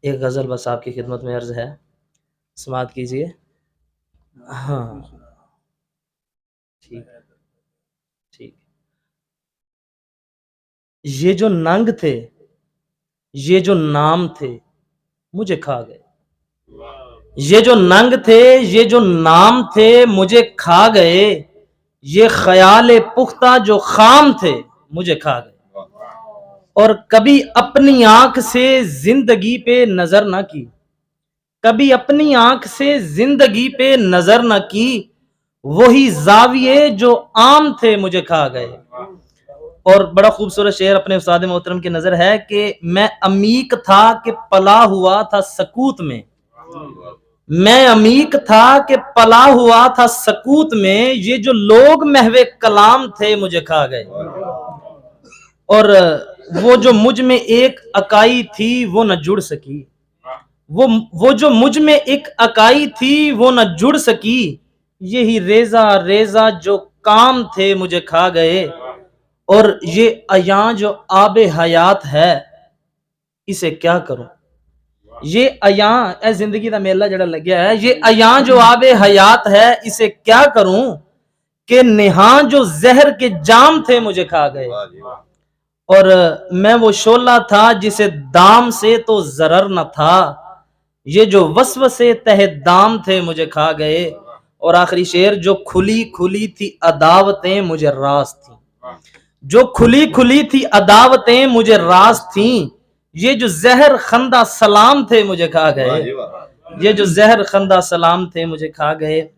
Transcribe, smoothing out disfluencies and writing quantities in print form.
ایک غزل بس آپ کی خدمت میں عرض ہے، سماعت کیجئے۔ ہاں ٹھیک ٹھیک۔ یہ جو ننگ تھے، یہ جو نام تھے، مجھے کھا گئے۔ یہ جو ننگ تھے، یہ جو نام تھے، مجھے کھا گئے۔ یہ خیال پختہ جو خام تھے، مجھے کھا گئے۔ اور کبھی اپنی آنکھ سے زندگی پہ نظر نہ کی، کبھی اپنی آنکھ سے زندگی پہ نظر نہ کی، وہی زاویے جو عام تھے مجھے کھا گئے۔ اور بڑا خوبصورت شعر اپنے استاد محترم کی نظر ہے کہ میں عمیق تھا کہ پلا ہوا تھا سکوت میں، میں عمیق تھا کہ پلا ہوا تھا سکوت میں، یہ جو لوگ محو کلام تھے مجھے کھا گئے۔ اور وہ جو مجھ میں ایک اکائی تھی وہ نہ جڑ سکی، وہ جو مجھ میں ایک اکائی تھی وہ نہ جڑ سکی، یہی ریزہ ریزہ جو کام تھے مجھے کھا گئے۔ اور یہ عیاں جو آب حیات ہے اسے کیا کروں، یہ عیاں اے زندگی دا میلہ جڑا لگیا ہے، یہ عیاں جو آب حیات ہے اسے کیا کروں، کہ نہاں جو زہر کے جام تھے مجھے کھا گئے۔ اور میں وہ شعلہ تھا جسے دام سے تو ضرر نہ تھا، یہ جو وسوسے تہ دام تھے مجھے کھا گئے۔ اور آخری شعر، جو کھلی کھلی تھی عداوتیں مجھے راز تھیں، جو کھلی کھلی تھی عداوتیں مجھے راز تھیں، یہ جو زہر خندہ سلام تھے مجھے کھا گئے، یہ جو زہر خندہ سلام تھے مجھے کھا گئے۔